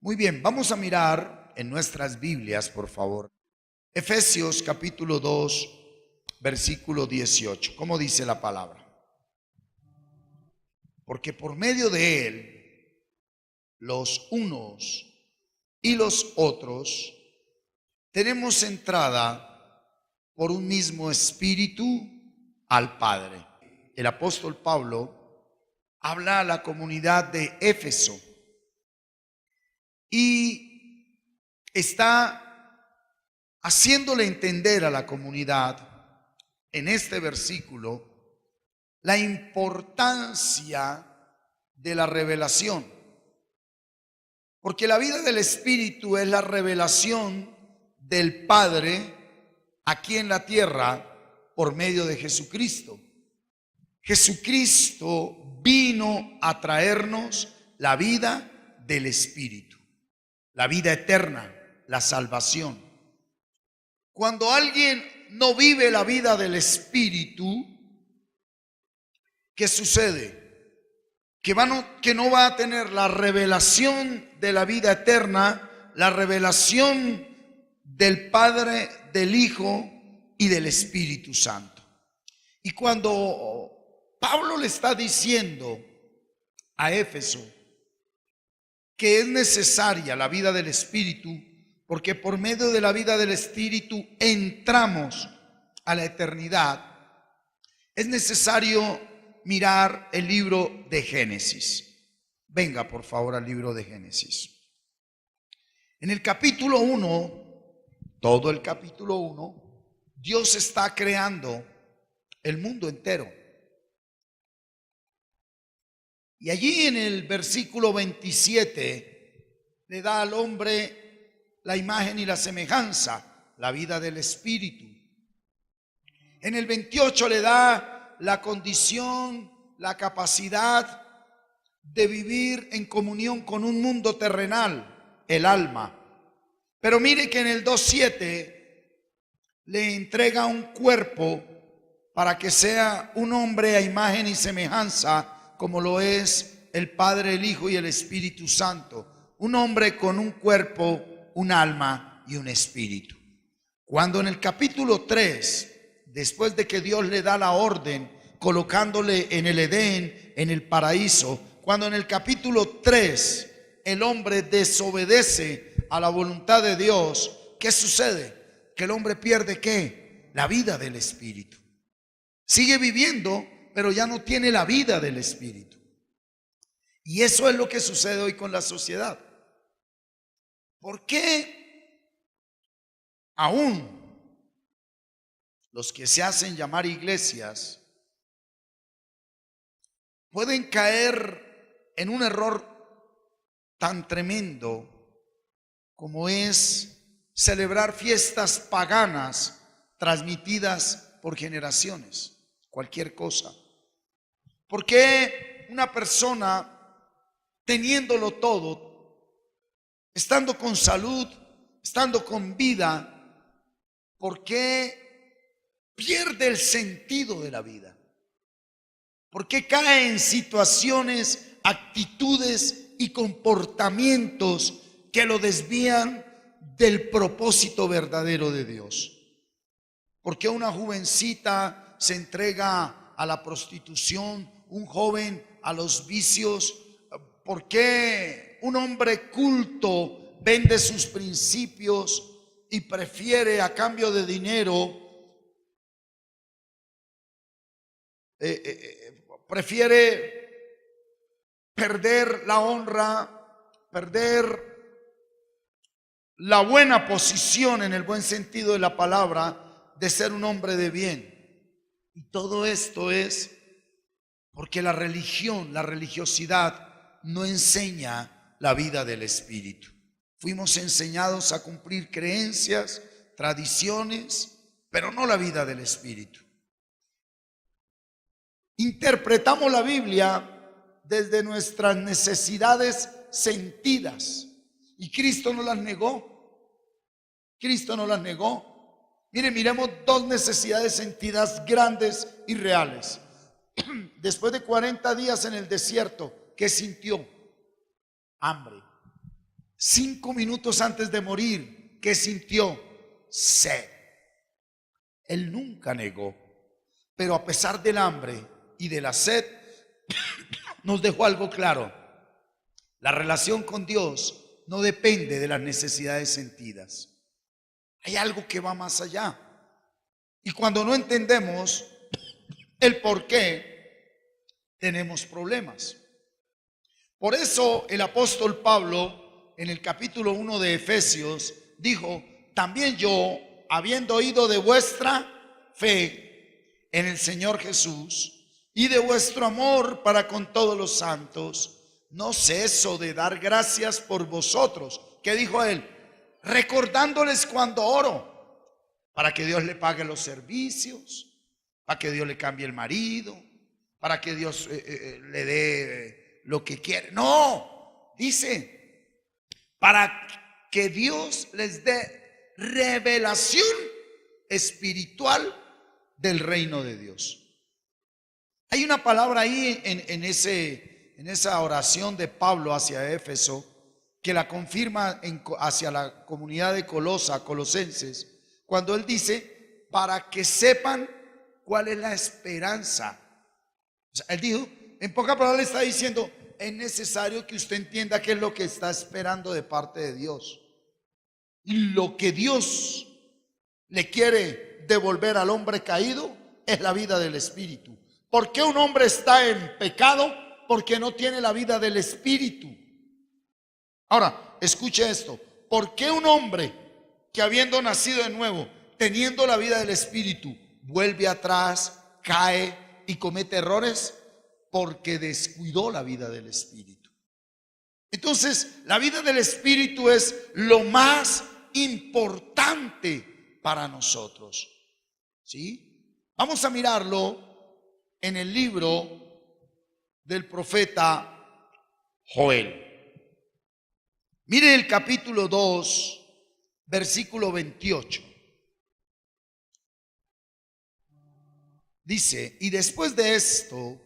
Muy bien, vamos a mirar en nuestras Biblias, por favor. Efesios capítulo 2, versículo 18. ¿Cómo dice la palabra? Porque por medio de él, los unos y los otros, tenemos entrada por un mismo espíritu al Padre. El apóstol Pablo habla a la comunidad de Éfeso y está haciéndole entender a la comunidad en este versículo la importancia de la revelación. Porque la vida del Espíritu es la revelación del Padre aquí en la tierra por medio de Jesucristo. Jesucristo vino a traernos la vida del Espíritu, la vida eterna, la salvación. Cuando alguien no vive la vida del Espíritu, ¿qué sucede? Que no va a tener la revelación de la vida eterna, la revelación del Padre, del Hijo y del Espíritu Santo. Y cuando Pablo le está diciendo a Éfeso que es necesaria la vida del Espíritu, porque por medio de la vida del Espíritu entramos a la eternidad, es necesario mirar el libro de Génesis. Venga por favor al libro de Génesis. En el capítulo 1, todo el capítulo 1, Dios está creando el mundo entero. Y allí en el versículo 27 le da al hombre la imagen y la semejanza, la vida del Espíritu. En el 28 le da la condición, la capacidad de vivir en comunión con un mundo terrenal, el alma. Pero mire que en el 2:7 le entrega un cuerpo para que sea un hombre a imagen y semejanza, como lo es el Padre, el Hijo y el Espíritu Santo. Un hombre con un cuerpo, un alma y un espíritu. Cuando en el capítulo 3, después de que Dios le da la orden, colocándole en el Edén, en el paraíso, cuando en el capítulo 3 el hombre desobedece a la voluntad de Dios, ¿qué sucede? Que el hombre pierde ¿qué? La vida del Espíritu. Sigue viviendo, pero ya no tiene la vida del Espíritu. Y eso es lo que sucede hoy con la sociedad. ¿Por qué aún los que se hacen llamar iglesias pueden caer en un error tan tremendo como es celebrar fiestas paganas transmitidas por generaciones? Cualquier cosa. ¿Por qué una persona teniéndolo todo, estando con salud, estando con vida, por qué pierde el sentido de la vida? ¿Por qué cae en situaciones, actitudes y comportamientos que lo desvían del propósito verdadero de Dios? ¿Por qué una jovencita se entrega a la prostitución, un joven a los vicios? ¿Por qué un hombre culto vende sus principios y prefiere a cambio de dinero prefiere perder la honra, perder la buena posición en el buen sentido de la palabra de ser un hombre de bien? Y todo esto es porque la religión, la religiosidad no enseña la vida del Espíritu. Fuimos enseñados a cumplir creencias, tradiciones, pero no la vida del Espíritu. Interpretamos la Biblia desde nuestras necesidades sentidas y Cristo no las negó. Cristo no las negó. Miremos dos necesidades sentidas grandes y reales. Después de 40 días en el desierto, ¿qué sintió? Hambre, 5 minutos antes de morir, ¿qué sintió? Sed. Él nunca negó, pero a pesar del hambre y de la sed, nos dejó algo claro. La relación con Dios no depende de las necesidades sentidas. Hay algo que va más allá. Y cuando no entendemos el por qué, tenemos problemas. Por eso el apóstol Pablo, en el capítulo 1 de Efesios, dijo: también yo, habiendo oído de vuestra fe en el Señor Jesús y de vuestro amor para con todos los santos, no ceso de dar gracias por vosotros. ¿Qué dijo él? Recordándoles cuando oro, para que Dios le pague los servicios, para que Dios le cambie el marido, para que Dios le dé lo que quiere. No, dice, para que Dios les dé revelación espiritual del reino de Dios. Hay una palabra ahí en esa oración de Pablo hacia Éfeso, que la confirma hacia la comunidad de Colosenses, cuando él dice: para que sepan cuál es la esperanza. O sea, él dijo, en pocas palabras le está diciendo: es necesario que usted entienda qué es lo que está esperando de parte de Dios. Y lo que Dios le quiere devolver al hombre caído es la vida del Espíritu. ¿Por qué un hombre está en pecado? Porque no tiene la vida del Espíritu. Ahora, escuche esto. ¿Por qué un hombre que, habiendo nacido de nuevo, teniendo la vida del Espíritu, vuelve atrás, cae y comete errores? Porque descuidó la vida del Espíritu. Entonces, la vida del Espíritu es lo más importante para nosotros. ¿Sí? Vamos a mirarlo en el libro del profeta Joel. Mire el capítulo 2, versículo 28. Dice: y después de esto,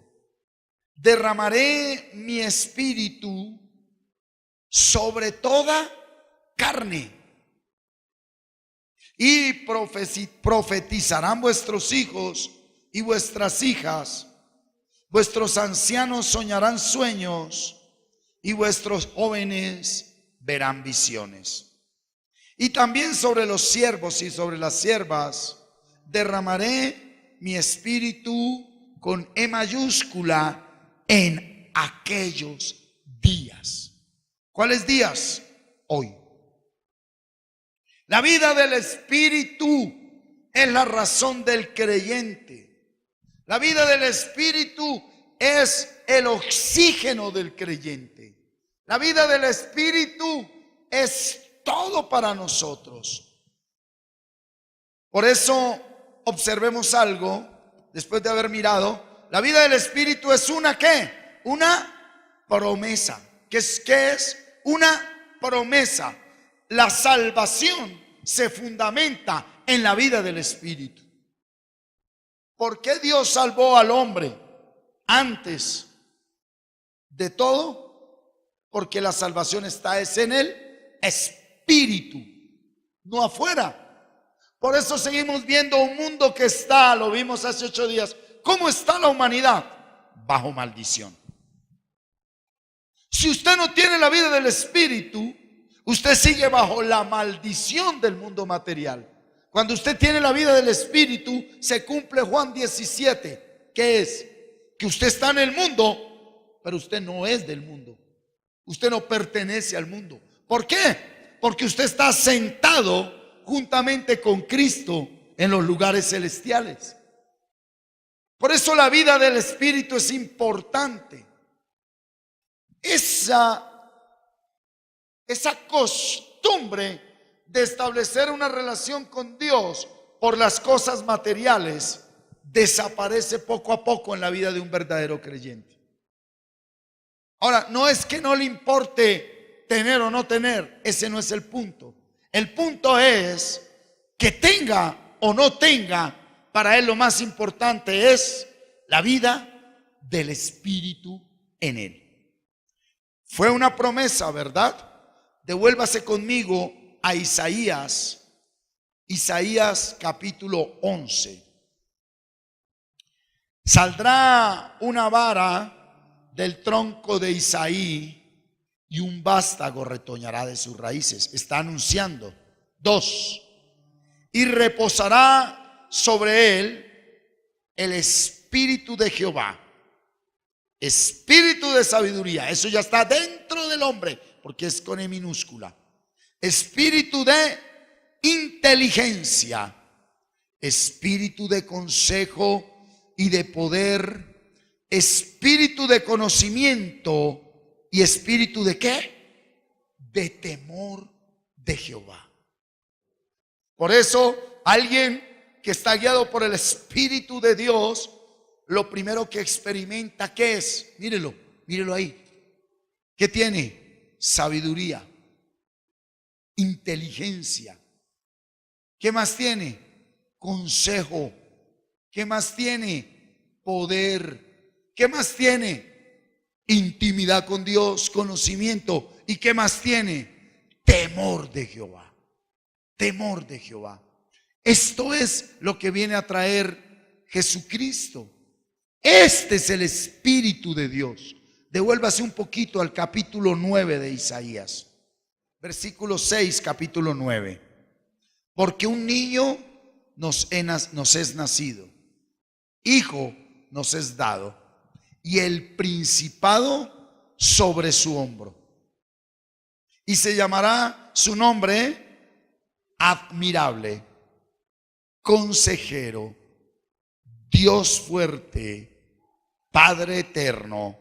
derramaré mi espíritu sobre toda carne, y profetizarán vuestros hijos y vuestras hijas, vuestros ancianos soñarán sueños, y vuestros jóvenes verán visiones. Y también sobre los siervos y sobre las siervas derramaré mi espíritu con E mayúscula en aquellos días. ¿Cuáles días? Hoy. La vida del Espíritu es la razón del creyente. La vida del Espíritu es el oxígeno del creyente. La vida del Espíritu es todo para nosotros. Por eso observemos algo después de haber mirado. La vida del Espíritu es una ¿qué? Una promesa. ¿Qué es? Una promesa. La salvación se fundamenta en la vida del Espíritu. ¿Por qué Dios salvó al hombre antes de todo? Porque la salvación está en el Espíritu, no afuera. Por eso seguimos viendo un mundo que está, lo vimos hace 8 días. ¿Cómo está la humanidad? Bajo maldición. Si usted no tiene la vida del Espíritu, usted sigue bajo la maldición del mundo material. Cuando usted tiene la vida del Espíritu, se cumple Juan 17, que es que usted está en el mundo, pero usted no es del mundo. Usted no pertenece al mundo. ¿Por qué? Porque usted está sentado juntamente con Cristo en los lugares celestiales. Por eso la vida del Espíritu es importante. Esa costumbre de establecer una relación con Dios por las cosas materiales desaparece poco a poco en la vida de un verdadero creyente. Ahora, no es que no le importe tener o no tener, ese no es el punto. El punto es que tenga o no tenga, para él lo más importante es la vida del Espíritu en él. Fue una promesa, ¿verdad? devuélvase conmigo a Isaías capítulo 11. Saldrá una vara del tronco de Isaí y un vástago retoñará de sus raíces. Está anunciando. 2. Y reposará sobre él el espíritu de Jehová, espíritu de sabiduría. Eso ya está dentro del hombre, porque es con E minúscula. Espíritu de inteligencia, espíritu de consejo y de poder, espíritu de conocimiento y espíritu de ¿qué? De temor de Jehová. Por eso, alguien que está guiado por el Espíritu de Dios, lo primero que experimenta, ¿qué es? Mírelo ahí. ¿Qué tiene? Sabiduría, inteligencia. ¿Qué más tiene? Consejo. ¿Qué más tiene? Poder. ¿Qué más tiene? Intimidad con Dios, conocimiento. ¿Y qué más tiene? Temor de Jehová. Temor de Jehová. Esto es lo que viene a traer Jesucristo. Este es el Espíritu de Dios. Devuélvase un poquito al capítulo 9 de Isaías. Versículo 6, capítulo 9. Porque un niño nos es nacido, hijo nos es dado, y el principado sobre su hombro. Y se llamará su nombre Admirable, Consejero, Dios fuerte, Padre eterno,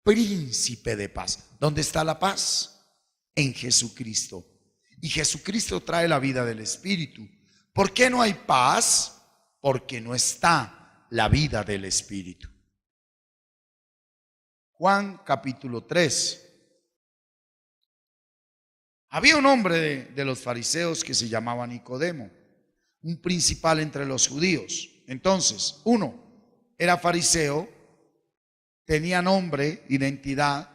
Príncipe de paz. ¿Dónde está la paz? En Jesucristo. Y Jesucristo trae la vida del Espíritu. ¿Por qué no hay paz? Porque no está la vida del Espíritu. Juan capítulo 3. Había un hombre de los fariseos que se llamaba Nicodemo, un principal entre los judíos. Entonces, uno era fariseo, tenía nombre, identidad,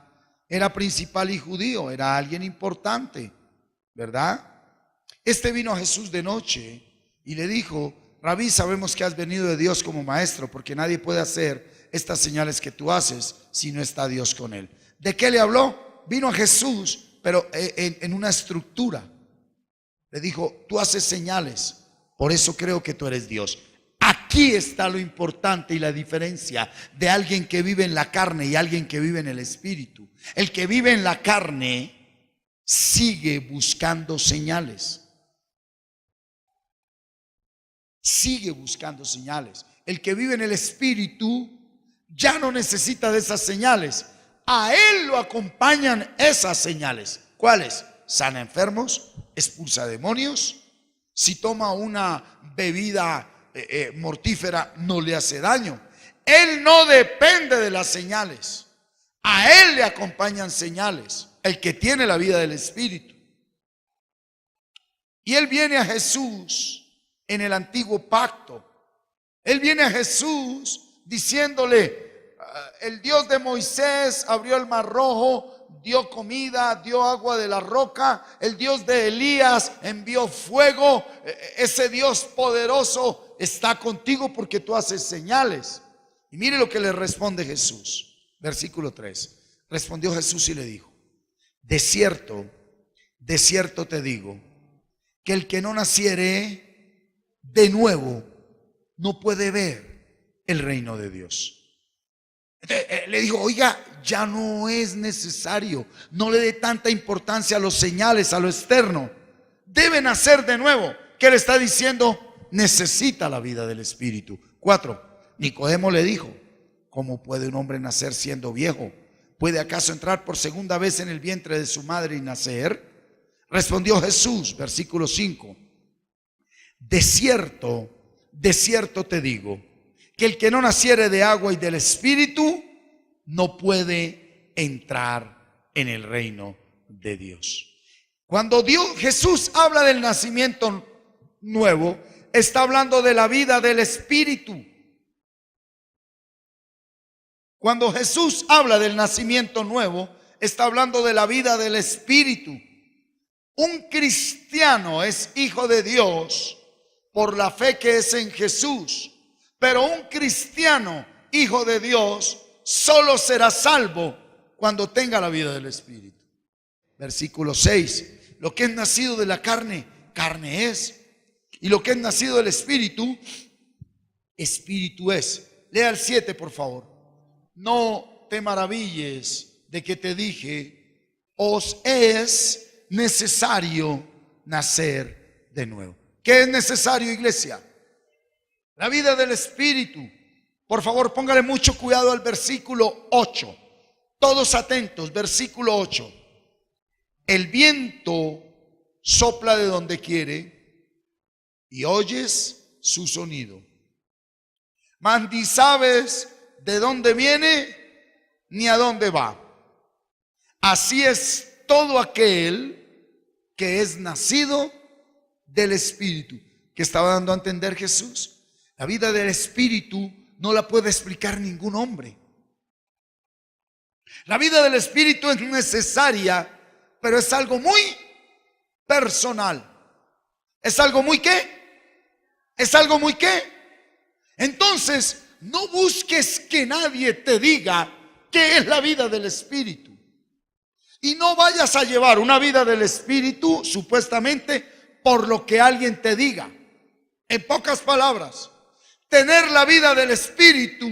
era principal y judío, era alguien importante, ¿verdad? Este vino a Jesús de noche y le dijo: Rabí, sabemos que has venido de Dios como maestro, porque nadie puede hacer estas señales que tú haces si no está Dios con él. ¿De qué le habló? Vino a Jesús, pero en una estructura. Le dijo: tú haces señales, por eso creo que tú eres Dios. Aquí está lo importante y la diferencia de alguien que vive en la carne y alguien que vive en el Espíritu. El que vive en la carne sigue buscando señales. Sigue buscando señales. El que vive en el Espíritu ya no necesita de esas señales. A él lo acompañan esas señales. ¿Cuáles? Sana enfermos, expulsa demonios. Si toma una bebida mortífera, no le hace daño. Él no depende de las señales. A él le acompañan señales. El que tiene la vida del Espíritu. Y él viene a Jesús en el antiguo pacto. Él viene a Jesús diciéndole: el Dios de Moisés abrió el mar rojo, dio comida, dio agua de la roca. El Dios de Elías envió fuego. Ese Dios poderoso está contigo porque tú haces señales. Y mire lo que le responde Jesús. Versículo 3. Respondió Jesús y le dijo: de cierto te digo, que el que no naciere de nuevo no puede ver el reino de Dios. Le dijo: oiga, ya no es necesario, no le dé tanta importancia a los señales, a lo externo. Debe nacer de nuevo. ¿Qué le está diciendo? Necesita la vida del Espíritu. 4. Nicodemo le dijo: ¿cómo puede un hombre nacer siendo viejo? ¿Puede acaso entrar por segunda vez en el vientre de su madre y nacer? Respondió Jesús, versículo 5: de cierto te digo, que el que no naciere de agua y del Espíritu no puede entrar en el reino de Dios. Cuando Jesús habla del nacimiento nuevo, está hablando de la vida del Espíritu. Cuando Jesús habla del nacimiento nuevo, está hablando de la vida del Espíritu. Un cristiano es hijo de Dios por la fe que es en Jesús, pero un cristiano, hijo de Dios, solo será salvo cuando tenga la vida del Espíritu. Versículo 6. Lo que es nacido de la carne, carne es. Y lo que es nacido del Espíritu, Espíritu es. Lea el 7, por favor. No te maravilles de que te dije, os es necesario nacer de nuevo. ¿Qué es necesario, iglesia? La vida del Espíritu. Por favor, póngale mucho cuidado al versículo 8. Todos atentos, versículo 8. El viento sopla de donde quiere y oyes su sonido, mas ni sabes de dónde viene ni a dónde va. Así es todo aquel que es nacido del Espíritu. ¿Qué estaba dando a entender Jesús? La vida del Espíritu no la puede explicar ningún hombre. La vida del Espíritu es necesaria, pero es algo muy personal. ¿Es algo muy qué? ¿Es algo muy qué? Entonces, no busques que nadie te diga qué es la vida del Espíritu. Y no vayas a llevar una vida del Espíritu supuestamente por lo que alguien te diga. En pocas palabras, tener la vida del Espíritu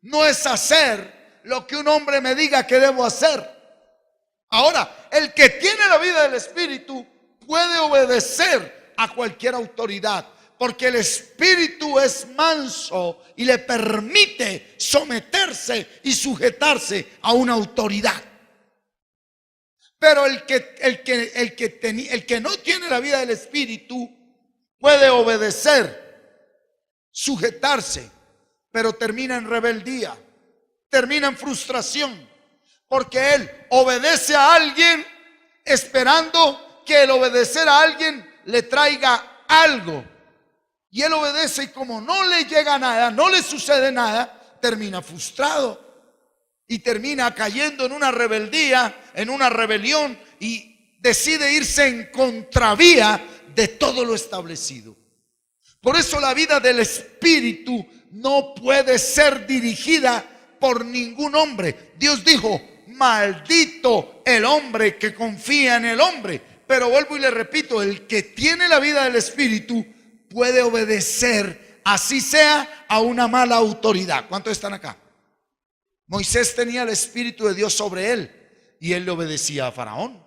no es hacer lo que un hombre me diga que debo hacer. Ahora, el que tiene la vida del Espíritu puede obedecer a cualquier autoridad, porque el Espíritu es manso y le permite someterse y sujetarse a una autoridad. Pero el que no tiene la vida del Espíritu puede obedecer, sujetarse, pero termina en rebeldía, termina en frustración, porque él obedece a alguien esperando que el obedecer a alguien le traiga algo. Y él obedece y como no le llega nada, no le sucede nada, termina frustrado. Y termina cayendo en una rebeldía, en una rebelión, y decide irse en contravía de todo lo establecido. Por eso la vida del Espíritu no puede ser dirigida por ningún hombre. Dios dijo, maldito el hombre que confía en el hombre. Pero vuelvo y le repito, el que tiene la vida del Espíritu puede obedecer, así sea, a una mala autoridad. ¿Cuántos están acá? Moisés tenía el Espíritu de Dios sobre él y él le obedecía a Faraón.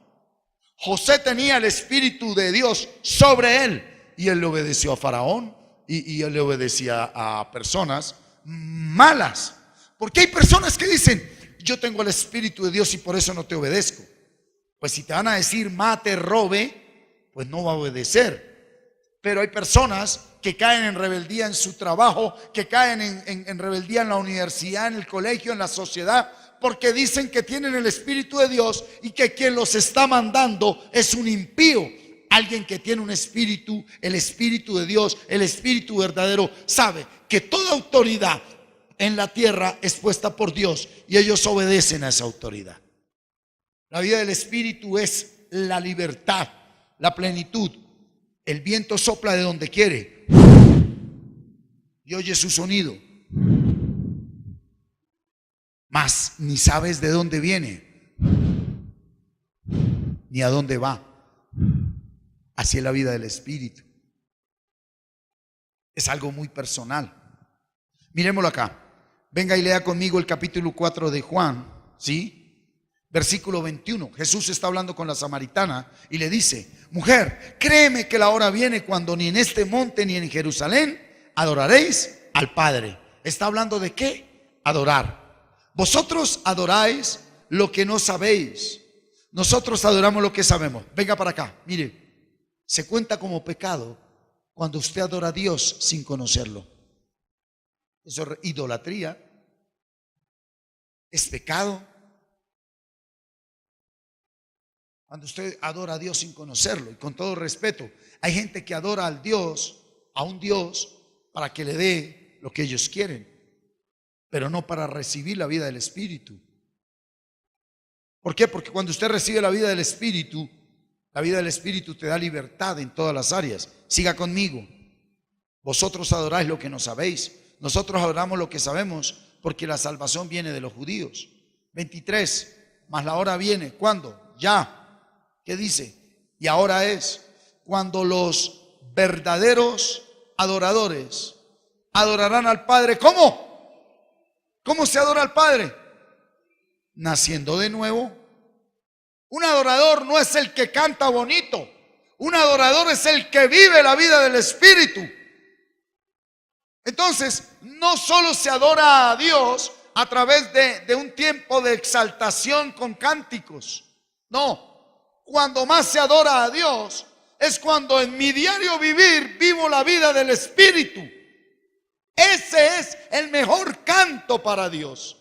José tenía el Espíritu de Dios sobre él y él le obedeció a Faraón y él le obedecía a personas malas. Porque hay personas que dicen, yo tengo el Espíritu de Dios y por eso no te obedezco. Pues si te van a decir mate, robe, pues no va a obedecer. Pero hay personas que caen en rebeldía en su trabajo, que caen en rebeldía en la universidad, en el colegio, en la sociedad, porque dicen que tienen el Espíritu de Dios y que quien los está mandando es un impío. Alguien que tiene un espíritu, el Espíritu de Dios, el Espíritu verdadero, sabe que toda autoridad en la tierra es puesta por Dios y ellos obedecen a esa autoridad. La vida del Espíritu es la libertad, la plenitud. El viento sopla de donde quiere y oye su sonido, mas ni sabes de dónde viene ni a dónde va. Así es la vida del Espíritu. Es algo muy personal. Miremoslo acá. Venga y lea conmigo el capítulo 4 de Juan, ¿sí? Versículo 21. Jesús está hablando con la samaritana y le dice, mujer, créeme que la hora viene cuando ni en este monte ni en Jerusalén adoraréis al Padre. ¿Está hablando de qué? Adorar. Vosotros adoráis lo que no sabéis. Nosotros adoramos lo que sabemos. Venga para acá, mire. Se cuenta como pecado cuando usted adora a Dios sin conocerlo. Eso es idolatría. Es pecado. Cuando usted adora a Dios sin conocerlo. Y con todo respeto, hay gente que adora al Dios, a un Dios, para que le dé lo que ellos quieren, pero no para recibir la vida del Espíritu. ¿Por qué? Porque cuando usted recibe la vida del Espíritu, La vida del Espíritu te da libertad en todas las áreas. Siga conmigo. Vosotros adoráis lo que no sabéis. Nosotros adoramos lo que sabemos, porque la salvación viene de los judíos. 23. Mas la hora viene. ¿Cuándo? Ya. ¿Qué dice? Y ahora es cuando los verdaderos adoradores adorarán al Padre. ¿Cómo? ¿Cómo se adora al Padre? Naciendo de nuevo. Un adorador no es el que canta bonito. Un adorador es el que vive la vida del Espíritu. Entonces, no solo se adora a Dios a través de un tiempo de exaltación con cánticos. No, cuando más se adora a Dios es cuando en mi diario vivir vivo la vida del Espíritu. Ese es el mejor canto para Dios.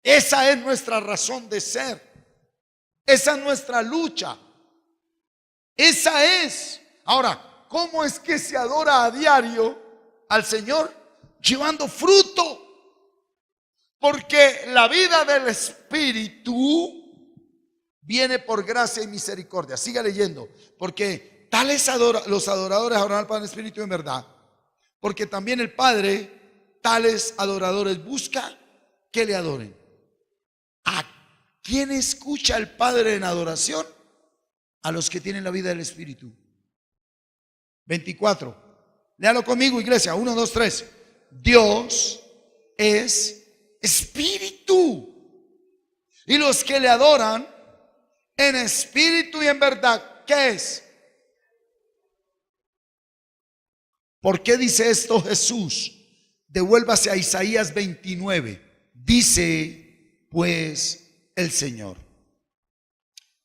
Esa es nuestra razón de ser. Esa es nuestra lucha. Esa es. Ahora, ¿cómo es que se adora a diario al Señor? Llevando fruto. Porque la vida del Espíritu viene por gracia y misericordia. Siga leyendo. Porque los adoradores adorarán al Padre en espíritu y en verdad. Porque también el Padre tales adoradores busca que le adoren. ¿A quién escucha el Padre en adoración? A los que tienen la vida del Espíritu. 24. Léalo conmigo, iglesia. 1, 2, 3. Dios es Espíritu. Y los que le adoran en espíritu y en verdad, ¿qué es? ¿Por qué dice esto Jesús? Devuélvase a Isaías 29. Dice pues el Señor: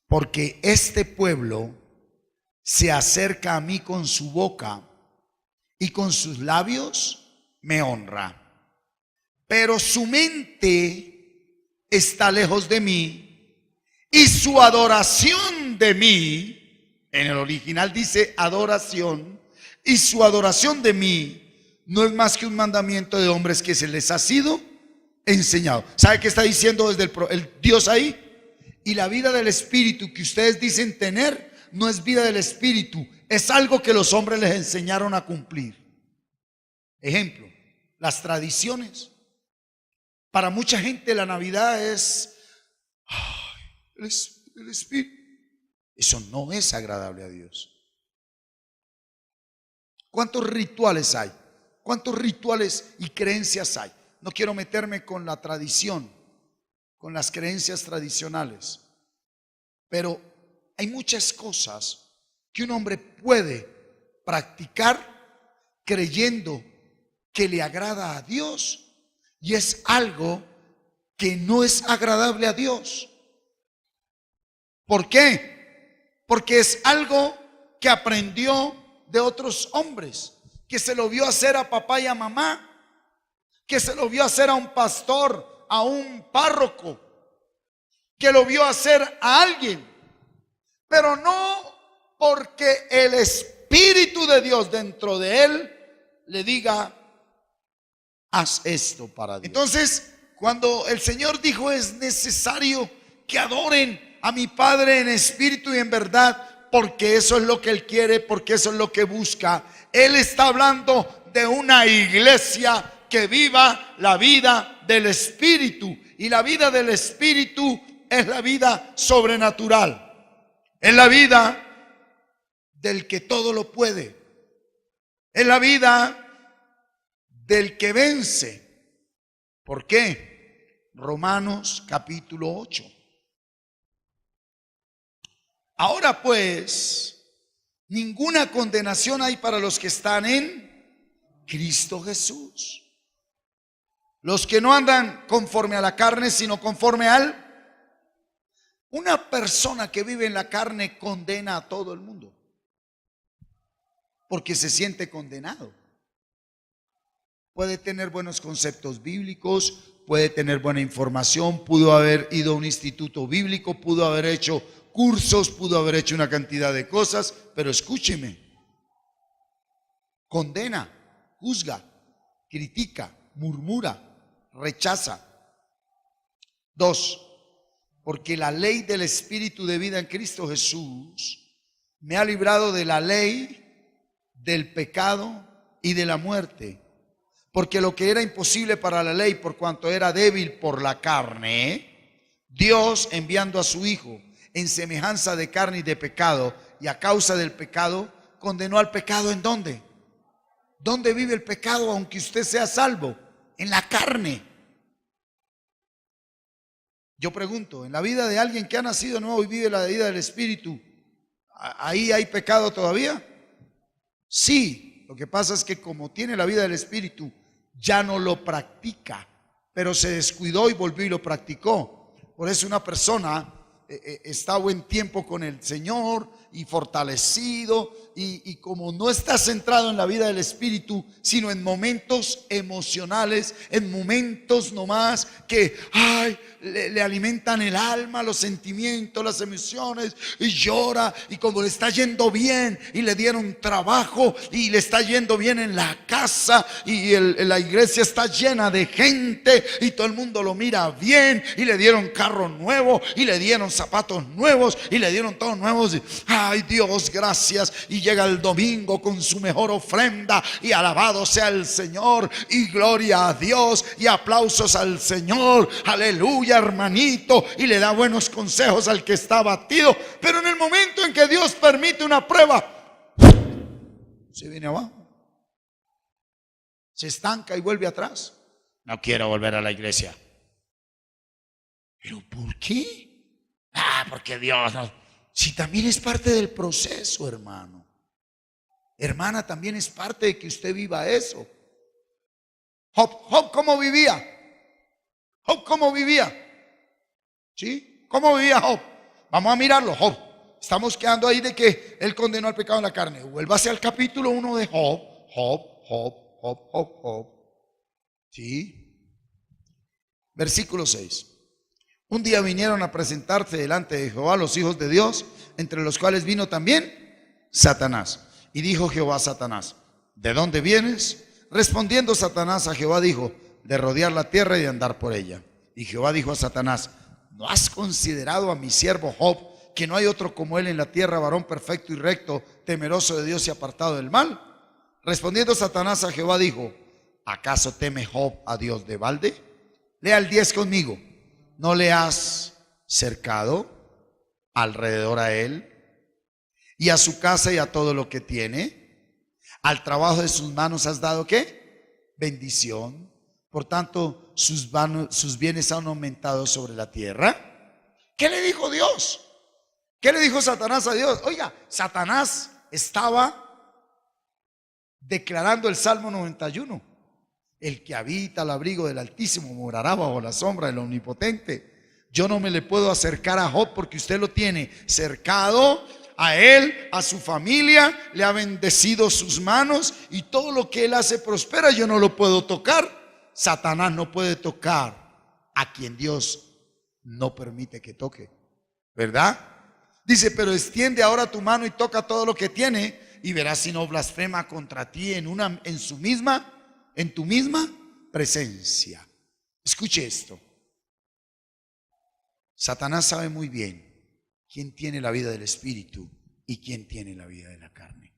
porque este pueblo se acerca a mí con su boca y con sus labios me honra, pero su mente está lejos de mí y su adoración de mí, en el original dice adoración, y su adoración de mí no es más que un mandamiento de hombres que se les ha sido enseñado. ¿Sabe qué está diciendo desde el Dios ahí? Y la vida del Espíritu que ustedes dicen tener no es vida del Espíritu, es algo que los hombres les enseñaron a cumplir. Ejemplo, las tradiciones. Para mucha gente la Navidad es el Espíritu. Eso no es agradable a Dios. ¿Cuántos rituales hay? ¿Cuántos rituales y creencias hay? No quiero meterme con la tradición, con las creencias tradicionales, pero hay muchas cosas que un hombre puede practicar creyendo que le agrada a Dios, y es algo que no es agradable a Dios. ¿Por qué? Porque es algo que aprendió de otros hombres, que se lo vio hacer a papá y a mamá, que se lo vio hacer a un pastor, a un párroco, que lo vio hacer a alguien, pero no porque el Espíritu de Dios dentro de él le diga: haz esto para Dios. Entonces, cuando el Señor dijo es necesario que adoren a mi Padre en espíritu y en verdad, porque eso es lo que Él quiere, porque eso es lo que busca, Él está hablando de una iglesia que viva la vida del Espíritu. Y la vida del Espíritu es la vida sobrenatural, es la vida del que todo lo puede, es la vida del que vence. ¿Por qué? Romanos capítulo 8. Ahora pues, ninguna condenación hay para los que están en Cristo Jesús. Los que no andan conforme a la carne, sino conforme al... Una persona que vive en la carne condena a todo el mundo, porque se siente condenado. Puede tener buenos conceptos bíblicos, puede tener buena información, pudo haber ido a un instituto bíblico, pudo haber hecho cursos, pudo haber hecho una cantidad de cosas, pero escúcheme, condena, juzga, critica, murmura, rechaza. 2. porque la ley del Espíritu de vida en Cristo Jesús me ha librado de la ley, del pecado y de la muerte. Porque lo que era imposible para la ley, por cuanto era débil por la carne, Dios, enviando a su Hijo en semejanza de carne y de pecado, y a causa del pecado, condenó al pecado. ¿En dónde? ¿Dónde vive el pecado aunque usted sea salvo? En la carne. Yo pregunto, en la vida de alguien que ha nacido nuevo y vive la vida del Espíritu, ¿ahí hay pecado todavía? Sí, lo que pasa es que como tiene la vida del Espíritu, ya no lo practica, pero se descuidó y volvió y lo practicó. Por eso una persona está buen tiempo con el Señor y fortalecido, y como no está centrado en la vida del Espíritu, sino en momentos emocionales, en momentos nomás que le alimentan el alma, los sentimientos, las emociones, y llora, y como le está yendo bien y le dieron trabajo y le está yendo bien en la casa y la iglesia está llena de gente y todo el mundo lo mira bien y le dieron carro nuevo y le dieron zapatos nuevos y le dieron todos nuevos, ay Dios, gracias, y llega el domingo con su mejor ofrenda y alabado sea el Señor y gloria a Dios y aplausos al Señor, aleluya hermanito, y le da buenos consejos al que está abatido. Pero en el momento en que Dios permite una prueba, se viene abajo, se estanca y vuelve atrás. No quiero volver a la iglesia. ¿Pero por qué? Porque Dios no. Si también es parte del proceso, hermano, hermana, también es parte de que usted viva eso. Job, ¿cómo vivía? Job, ¿cómo vivía? ¿Sí? ¿Cómo vivía Job? Vamos a mirarlo, Job. Estamos quedando ahí de que él condenó al pecado en la carne. Vuélvase al capítulo 1 de Job. Job. ¿Sí? Versículo 6. Un día vinieron a presentarse delante de Jehová los hijos de Dios, entre los cuales vino también Satanás. Y dijo Jehová a Satanás: ¿de dónde vienes? Respondiendo Satanás a Jehová dijo: de rodear la tierra y de andar por ella. Y Jehová dijo a Satanás: ¿no has considerado a mi siervo Job, que no hay otro como él en la tierra, varón perfecto y recto, temeroso de Dios y apartado del mal? Respondiendo Satanás a Jehová dijo: ¿acaso teme Job a Dios de balde? Lea el 10 conmigo. ¿No le has cercado alrededor a él y a su casa y a todo lo que tiene? Al trabajo de sus manos has dado ¿qué? Bendición. Por tanto, sus bienes han aumentado sobre la tierra. ¿Qué le dijo Dios? ¿Qué le dijo Satanás a Dios? Oiga, Satanás estaba declarando el Salmo 91. El que habita al abrigo del Altísimo morará bajo la sombra del Omnipotente. Yo no me le puedo acercar a Job porque usted lo tiene cercado a él, a su familia, le ha bendecido sus manos y todo lo que él hace prospera. Yo no lo puedo tocar. Satanás no puede tocar a quien Dios no permite que toque, ¿verdad? Dice: pero extiende ahora tu mano y toca todo lo que tiene, y verás si no blasfema contra ti en tu misma presencia. Escuche esto. Satanás sabe muy bien quién tiene la vida del Espíritu y quién tiene la vida de la carne.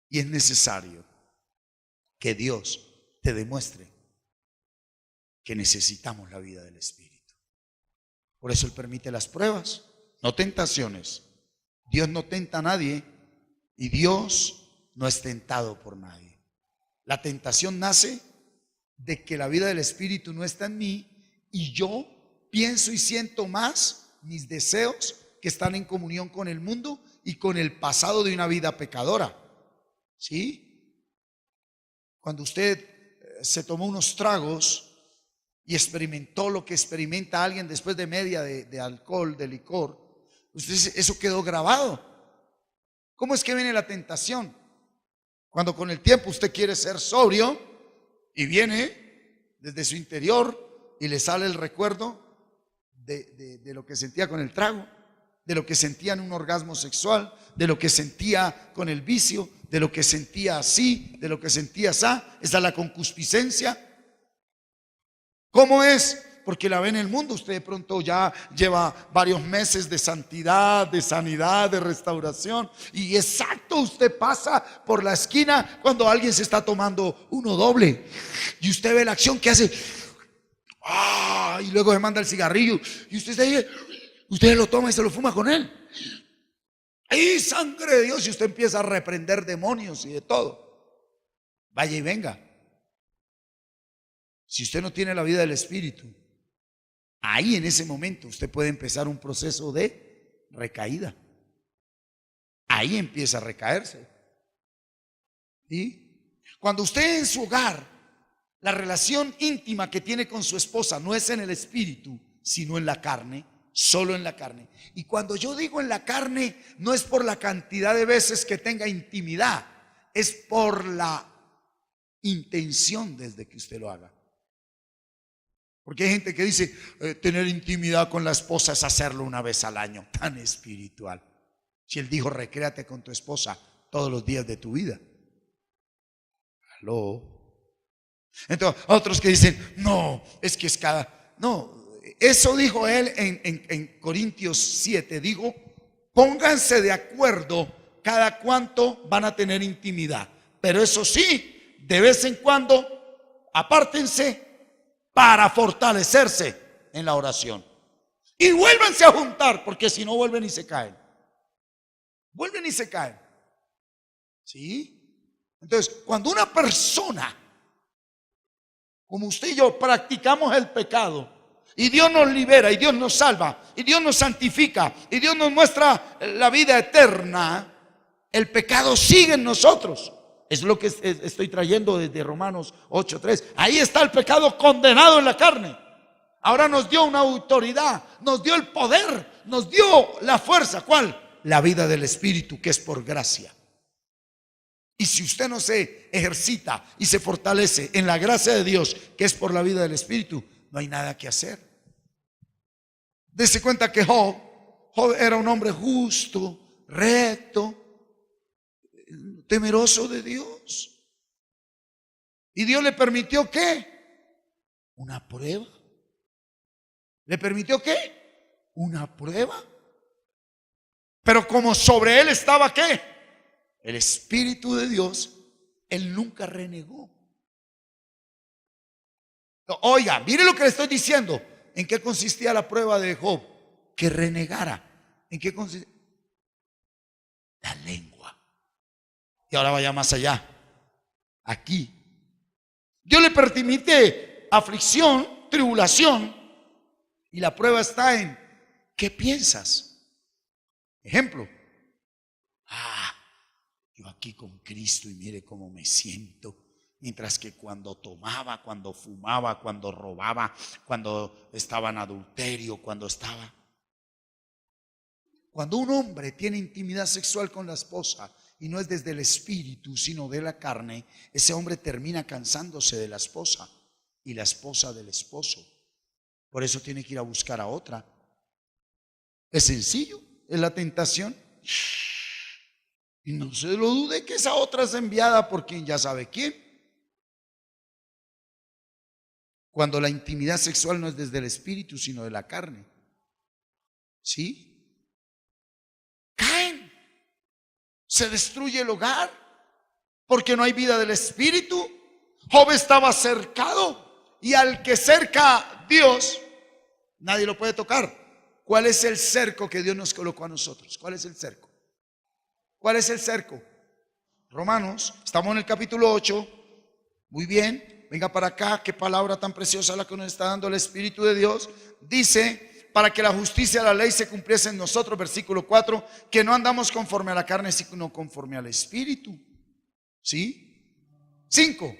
Y es necesario que Dios te demuestre que necesitamos la vida del Espíritu. Por eso Él permite las pruebas, no tentaciones. Dios no tenta a nadie y Dios no es tentado por nadie. La tentación nace de que la vida del Espíritu no está en mí y yo pienso y siento más mis deseos que están en comunión con el mundo y con el pasado de una vida pecadora. ¿Sí? Cuando usted se tomó unos tragos y experimentó lo que experimenta alguien después de media de alcohol, de licor, eso quedó grabado. ¿Cómo es que viene la tentación? Cuando con el tiempo usted quiere ser sobrio y viene desde su interior y le sale el recuerdo de lo que sentía con el trago, de lo que sentía en un orgasmo sexual, de lo que sentía con el vicio, de lo que sentía así, de lo que sentía así. Esa es la concupiscencia. ¿Cómo es? porque la ve en el mundo. Usted de pronto ya lleva varios meses de santidad, de sanidad, de restauración. Y exacto, usted pasa por la esquina cuando alguien se está tomando uno doble. Y usted ve la acción que hace. Y luego se manda el cigarrillo. Y usted lo toma y se lo fuma con él. ¡Ay, sangre de Dios! Y usted empieza a reprender demonios y de todo. Vaya y venga. Si usted no tiene la vida del Espíritu, ahí en ese momento usted puede empezar un proceso de recaída. Ahí empieza a recaerse. ¿Sí? Cuando usted en su hogar, la relación íntima que tiene con su esposa no es en el espíritu, sino en la carne, solo en la carne. Y cuando yo digo en la carne, no es por la cantidad de veces que tenga intimidad, es por la intención desde que usted lo haga. Porque hay gente que dice, tener intimidad con la esposa es hacerlo una vez al año. Tan espiritual. Si él dijo, recréate con tu esposa todos los días de tu vida. ¿Aló? Entonces, otros que dicen, no, es que es cada... No, eso dijo él en Corintios 7. Dijo, pónganse de acuerdo cada cuánto van a tener intimidad. Pero eso sí, de vez en cuando, apártense para fortalecerse en la oración. Y vuélvanse a juntar, porque si no vuelven y se caen. Vuelven y se caen. ¿Sí? Entonces, cuando una persona, como usted y yo, practicamos el pecado, y Dios nos libera, y Dios nos salva, y Dios nos santifica, y Dios nos muestra la vida eterna, el pecado sigue en nosotros. Es lo que estoy trayendo desde Romanos 8:3. Ahí está el pecado condenado en la carne. Ahora nos dio una autoridad, nos dio el poder, nos dio la fuerza. ¿Cuál? La vida del Espíritu, que es por gracia. Y si usted no se ejercita y se fortalece en la gracia de Dios, que es por la vida del Espíritu, no hay nada que hacer. Dese cuenta que Job era un hombre justo, recto, temeroso de Dios. Y Dios le permitió ¿qué? Una prueba. ¿Le permitió qué? Una prueba. Pero como sobre él estaba ¿qué? El Espíritu de Dios, él nunca renegó. Oiga, mire lo que le estoy diciendo. ¿En qué consistía la prueba de Job? Que renegara. ¿En qué consistía? La lengua. Y ahora vaya más allá. Aquí. Dios le permite aflicción, tribulación. Y la prueba está en ¿qué piensas? Ejemplo. Yo aquí con Cristo y mire cómo me siento. Mientras que cuando tomaba, cuando fumaba, cuando robaba, cuando estaba en adulterio, cuando un hombre tiene intimidad sexual con la esposa y no es desde el espíritu sino de la carne, ese hombre termina cansándose de la esposa y la esposa del esposo. Por eso tiene que ir a buscar a otra. Es sencillo, es la tentación. Y no se lo dude que esa otra es enviada por quien ya sabe quién. Cuando la intimidad sexual no es desde el espíritu, sino de la carne. ¿Sí? Caen. Se destruye el hogar porque no hay vida del espíritu. Job estaba cercado y al que cerca Dios, nadie lo puede tocar. ¿Cuál es el cerco que Dios nos colocó a nosotros? ¿Cuál es el cerco? ¿Cuál es el cerco? Romanos, estamos en el capítulo 8. Muy bien. Venga para acá, qué palabra tan preciosa la que nos está dando el Espíritu de Dios. Dice, para que la justicia de la ley se cumpliese en nosotros, versículo 4, que no andamos conforme a la carne, sino conforme al Espíritu. ¿Sí? 5,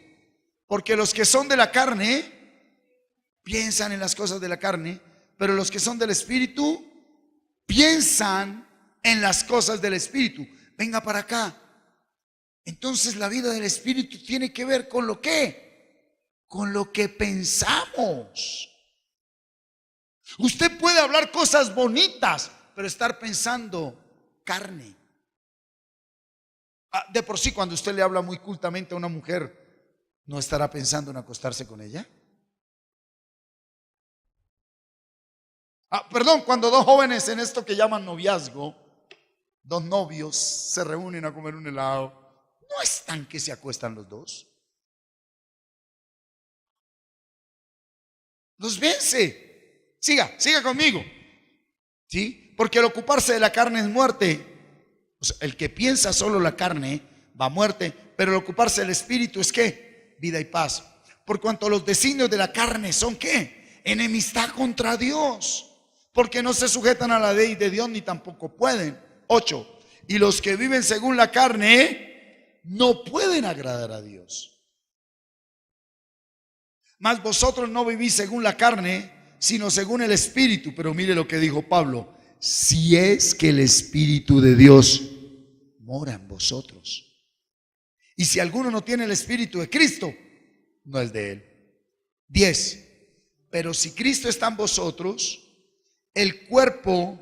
porque los que son de la carne piensan en las cosas de la carne, pero los que son del Espíritu piensan en las cosas del Espíritu. Venga para acá. Entonces la vida del Espíritu tiene que ver con lo que con lo que pensamos. Usted puede hablar cosas bonitas, pero estar pensando carne. De por sí, cuando usted le habla muy cultamente a una mujer, ¿no estará pensando en acostarse con ella? Perdón, cuando dos jóvenes en esto que llaman noviazgo, dos novios se reúnen a comer un helado, no están que se acuestan los dos. Los vence. Siga conmigo. ¿Sí? Porque el ocuparse de la carne es muerte. O sea, el que piensa solo la carne va a muerte, pero el ocuparse del espíritu es ¿qué? Vida y paz. Por cuanto los designios de la carne son ¿qué? Enemistad contra Dios, porque no se sujetan a la ley de Dios ni tampoco pueden. 8. Y los que viven según la carne no pueden agradar a Dios. Mas vosotros no vivís según la carne, sino según el Espíritu. Pero mire lo que dijo Pablo: si es que el Espíritu de Dios mora en vosotros. Y si alguno no tiene el Espíritu de Cristo, no es de él. 10. Pero si Cristo está en vosotros, el cuerpo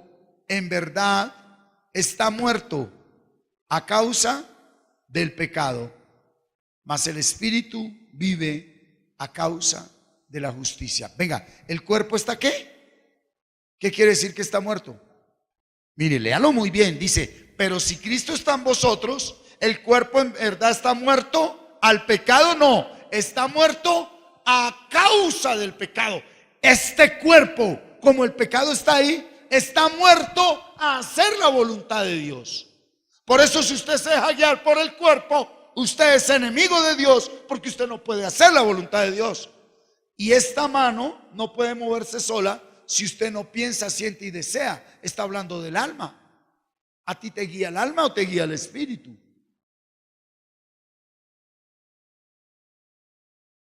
en verdad está muerto a causa del pecado, mas el Espíritu vive a causa de la justicia. Venga, ¿el cuerpo está qué? ¿Qué quiere decir que está muerto? Mire, léalo muy bien. Dice, pero si Cristo está en vosotros, el cuerpo en verdad está muerto al pecado. No, está muerto a causa del pecado. Este cuerpo, como el pecado está ahí, está muerto a hacer la voluntad de Dios. Por eso, si usted se deja guiar por el cuerpo, usted es enemigo de Dios, porque usted no puede hacer la voluntad de Dios. Y esta mano no puede moverse sola si usted no piensa, siente y desea. Está hablando del alma. ¿A ti te guía el alma o te guía el espíritu?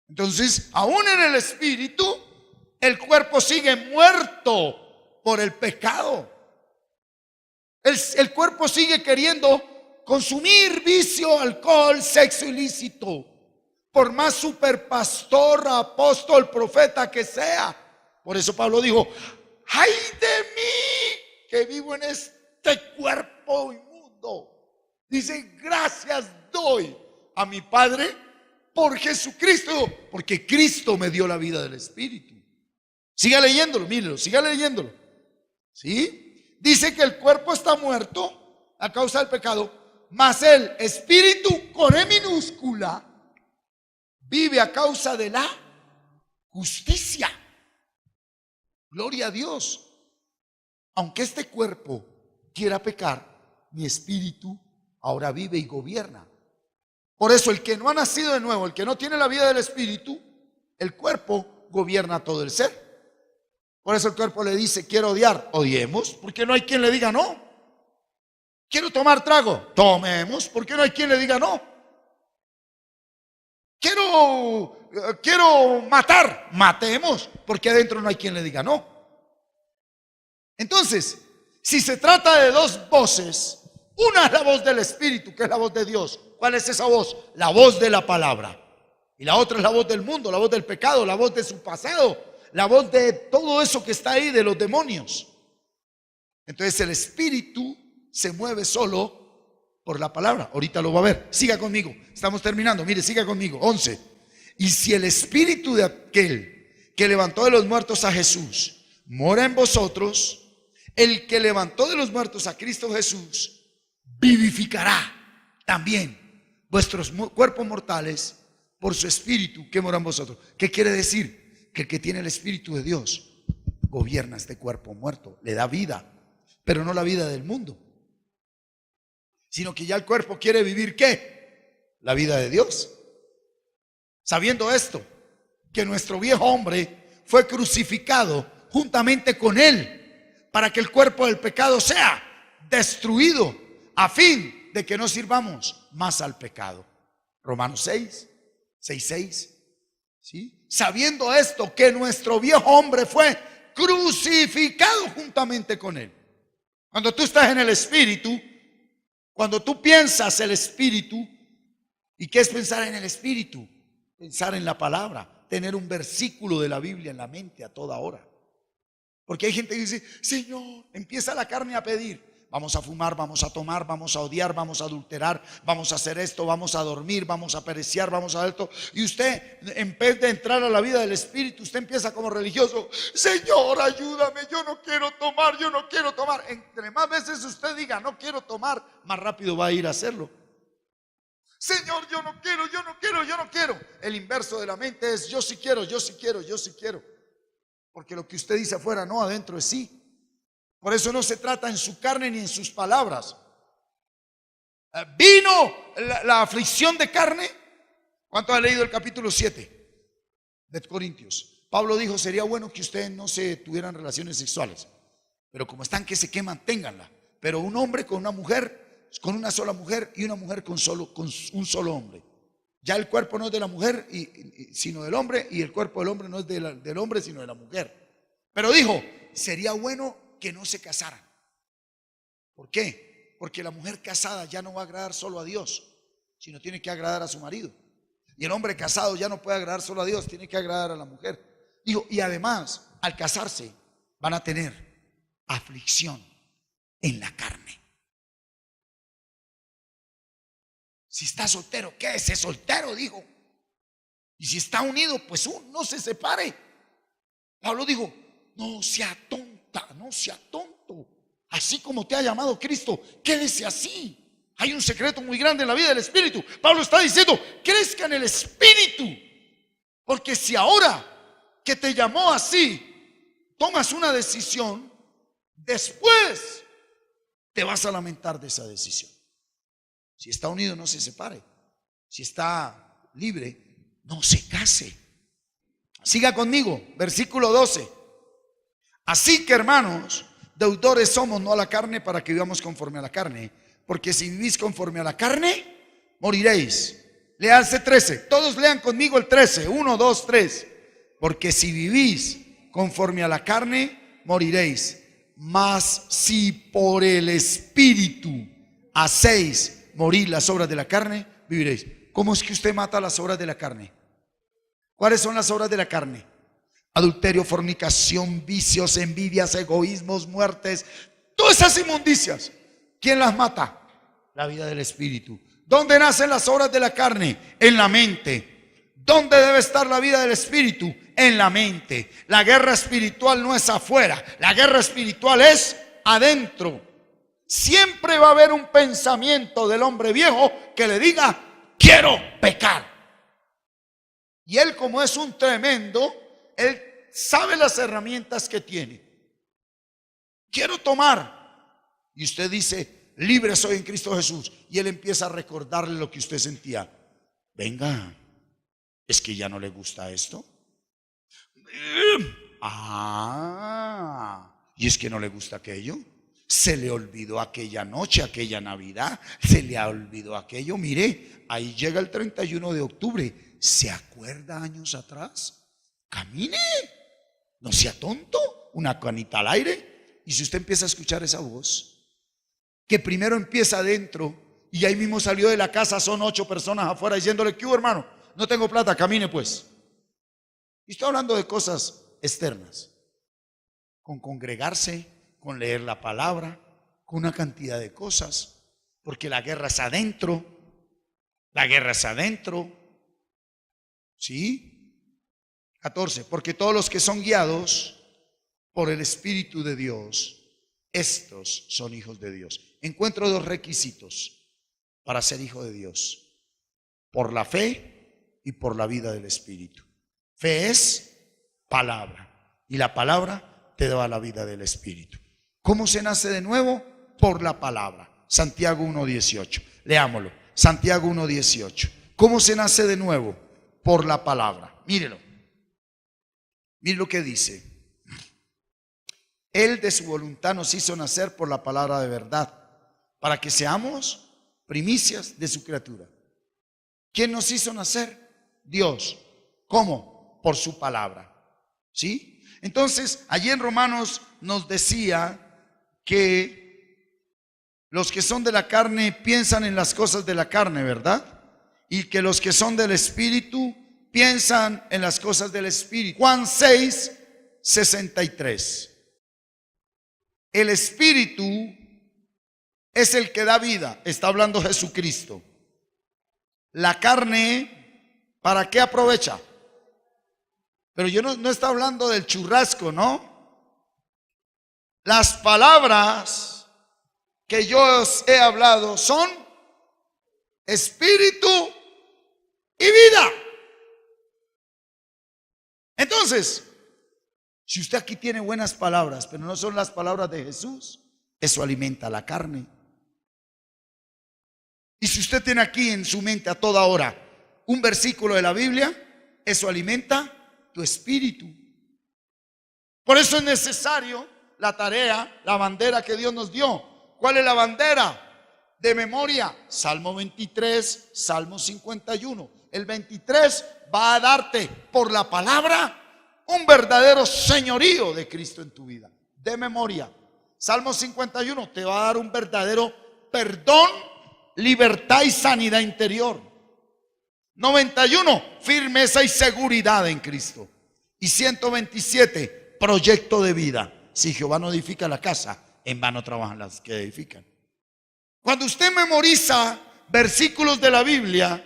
Entonces, aún en el espíritu, el cuerpo sigue muerto por el pecado. El cuerpo sigue queriendo consumir vicio, alcohol, sexo ilícito, por más superpastor, apóstol, profeta que sea. Por eso Pablo dijo: ay de mí que vivo en este cuerpo inmundo. Dice: gracias doy a mi Padre por Jesucristo, porque Cristo me dio la vida del Espíritu. Siga leyéndolo, mírelo, siga leyéndolo. ¿Sí? Dice que el cuerpo está muerto a causa del pecado, mas el espíritu, con E minúscula, vive a causa de la justicia. Gloria a Dios. Aunque este cuerpo quiera pecar, mi espíritu ahora vive y gobierna. Por eso el que no ha nacido de nuevo, el que no tiene la vida del espíritu, el cuerpo gobierna todo el ser. Por eso el cuerpo le dice: quiero odiar, odiemos, porque no hay quien le diga no. Quiero tomar trago, tomemos, porque no hay quien le diga no. Quiero matar, matemos, porque adentro no hay quien le diga no. Entonces, si se trata de dos voces, una es la voz del Espíritu, que es la voz de Dios. ¿Cuál es esa voz? La voz de la palabra. Y la otra es la voz del mundo, la voz del pecado, la voz de su pasado, la voz de todo eso que está ahí, de los demonios. Entonces el espíritu se mueve solo por la palabra. Ahorita lo va a ver. Siga conmigo. Estamos terminando. Mire, siga conmigo. 11. Y si el espíritu de aquel que levantó de los muertos a Jesús mora en vosotros, el que levantó de los muertos a Cristo Jesús vivificará también vuestros cuerpos mortales por su espíritu que mora en vosotros. ¿Qué quiere decir? Que el que tiene el Espíritu de Dios gobierna este cuerpo muerto, le da vida, pero no la vida del mundo, sino que ya el cuerpo quiere vivir ¿qué? La vida de Dios. Sabiendo esto, que nuestro viejo hombre fue crucificado juntamente con él, para que el cuerpo del pecado sea destruido, a fin de que no sirvamos más al pecado. Romanos 6:6. ¿Sí? Sabiendo esto, que nuestro viejo hombre fue crucificado juntamente con él. Cuando tú estás en el Espíritu, cuando tú piensas el Espíritu, ¿y qué es pensar en el Espíritu? Pensar en la palabra, tener un versículo de la Biblia en la mente a toda hora. Porque hay gente que dice: Señor, empieza la carne a pedir. Vamos a fumar, vamos a tomar, vamos a odiar, vamos a adulterar, vamos a hacer esto, vamos a dormir, vamos a pereciar, vamos a esto. Y usted, en vez de entrar a la vida del Espíritu, usted empieza como religioso: Señor, ayúdame, yo no quiero tomar, yo no quiero tomar. Entre más veces usted diga no quiero tomar, más rápido va a ir a hacerlo. Señor, yo no quiero, yo no quiero, yo no quiero. El inverso de la mente es: yo sí quiero, yo sí quiero, yo sí quiero. Porque lo que usted dice afuera no, adentro es sí. Por eso no se trata en su carne ni en sus palabras. Vino la aflicción de carne. ¿Cuánto ha leído el capítulo 7 de Corintios? Pablo dijo: sería bueno que ustedes no se tuvieran relaciones sexuales, pero como están que se queman, ténganla. Pero un hombre con una mujer, con una sola mujer, y una mujer con un solo hombre. Ya el cuerpo no es de la mujer sino del hombre, y el cuerpo del hombre no es del hombre sino de la mujer. Pero dijo: sería bueno que no se casaran. ¿Por qué? Porque la mujer casada ya no va a agradar solo a Dios, sino tiene que agradar a su marido. Y el hombre casado ya no puede agradar solo a Dios, tiene que agradar a la mujer. Dijo: y además, al casarse, van a tener aflicción en la carne. Si está soltero, quédese soltero, dijo. Y si está unido, pues no se separe. Pablo dijo: no sea tonta, no sea tonto. Así como te ha llamado Cristo, quédese así. Hay un secreto muy grande en la vida del Espíritu. Pablo está diciendo: crezca en el Espíritu. Porque si ahora que te llamó así tomas una decisión, después te vas a lamentar de esa decisión. Si está unido, no se separe. Si está libre, no se case. Siga conmigo, versículo 12. Así que, hermanos, deudores somos, no a la carne, para que vivamos conforme a la carne. Porque si vivís conforme a la carne, moriréis. Léanse 13. Todos lean conmigo el 13. 1, 2, 3. Porque si vivís conforme a la carne, moriréis. Mas si por el Espíritu hacéis morir las obras de la carne, viviréis. ¿Cómo es que usted mata las obras de la carne? ¿Cuáles son las obras de la carne? Adulterio, fornicación, vicios, envidias, egoísmos, muertes, todas esas inmundicias. ¿Quién las mata? La vida del Espíritu. ¿Dónde nacen las obras de la carne? En la mente. ¿Dónde debe estar la vida del Espíritu? En la mente. La guerra espiritual no es afuera, la guerra espiritual es adentro. Siempre va a haber un pensamiento del hombre viejo que le diga: quiero pecar. Y él, como es un tremendo, él sabe las herramientas que tiene. Quiero tomar. Y usted dice: libre soy en Cristo Jesús. Y él empieza a recordarle lo que usted sentía. Venga, ¿es que ya no le gusta esto? ¿Y es que no le gusta aquello? Se le olvidó aquella noche, aquella Navidad. Se le olvidó aquello. Mire, ahí llega el 31 de octubre. ¿Se acuerda años atrás? Camine, no sea tonto. Una canita al aire. Y si usted empieza a escuchar esa voz, que primero empieza adentro, y ahí mismo salió de la casa, son 8 personas afuera diciéndole: ¿qué hubo, hermano? No tengo plata, camine pues. Y estoy hablando de cosas externas, con congregarse, con leer la palabra, con una cantidad de cosas, porque la guerra es adentro. La guerra es adentro. ¿Sí? 14. Porque todos los que son guiados por el Espíritu de Dios, estos son hijos de Dios. Encuentro 2 requisitos para ser hijo de Dios: por la fe y por la vida del Espíritu. Fe es palabra, y la palabra te da la vida del Espíritu. ¿Cómo se nace de nuevo? Por la palabra. Santiago 1:18. Leámoslo. Santiago 1:18. ¿Cómo se nace de nuevo? Por la palabra. Mírelo. Mire lo que dice. Él de su voluntad nos hizo nacer por la palabra de verdad, para que seamos primicias de su criatura. ¿Quién nos hizo nacer? Dios. ¿Cómo? Por su palabra. ¿Sí? Entonces, allí en Romanos nos decía que los que son de la carne piensan en las cosas de la carne, ¿verdad? Y que los que son del Espíritu piensan en las cosas del Espíritu. Juan 6:63. El Espíritu es el que da vida. Está hablando Jesucristo. La carne, ¿para qué aprovecha? Pero yo no está hablando del churrasco, ¿no? Las palabras que yo os he hablado son espíritu y vida. Entonces, si usted aquí tiene buenas palabras, pero no son las palabras de Jesús, eso alimenta la carne. Y si usted tiene aquí en su mente a toda hora un versículo de la Biblia, eso alimenta tu espíritu. Por eso es necesario la tarea, la bandera que Dios nos dio. ¿Cuál es la bandera? De memoria, Salmo 23, Salmo 51. El 23 va a darte por la palabra un verdadero señorío de Cristo en tu vida. De memoria. Salmo 51 te va a dar un verdadero perdón, libertad y sanidad interior. 91, firmeza y seguridad en Cristo. Y 127, proyecto de vida. Si Jehová no edifica la casa, en vano trabajan las que edifican. Cuando usted memoriza versículos de la Biblia,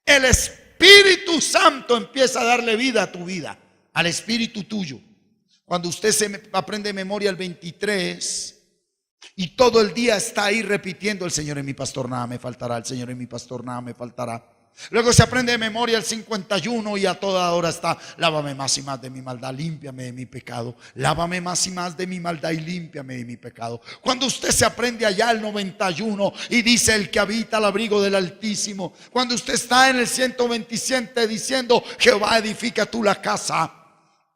el Espíritu Santo empieza a darle vida a tu vida, al espíritu tuyo. Cuando usted se aprende de memoria el 23 y todo el día está ahí repitiendo: el Señor es mi pastor, nada me faltará, el Señor es mi pastor, nada me faltará. Luego se aprende de memoria el 51 y a toda hora está: lávame más y más de mi maldad, límpiame de mi pecado. Lávame más y más de mi maldad y límpiame de mi pecado. Cuando usted se aprende allá el 91 y dice: el que habita al abrigo del Altísimo. Cuando usted está en el 127 diciendo: Jehová edifica tú la casa.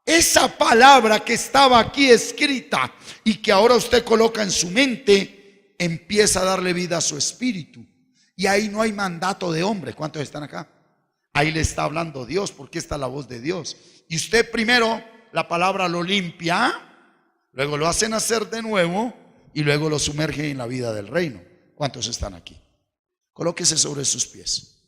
Esa palabra que estaba aquí escrita y que ahora usted coloca en su mente, empieza a darle vida a su espíritu. Y ahí no hay mandato de hombre. ¿Cuántos están acá? Ahí le está hablando Dios, porque está la voz de Dios. Y usted primero la palabra lo limpia, luego lo hace nacer de nuevo y luego lo sumerge en la vida del reino. ¿Cuántos están aquí? Colóquese sobre sus pies.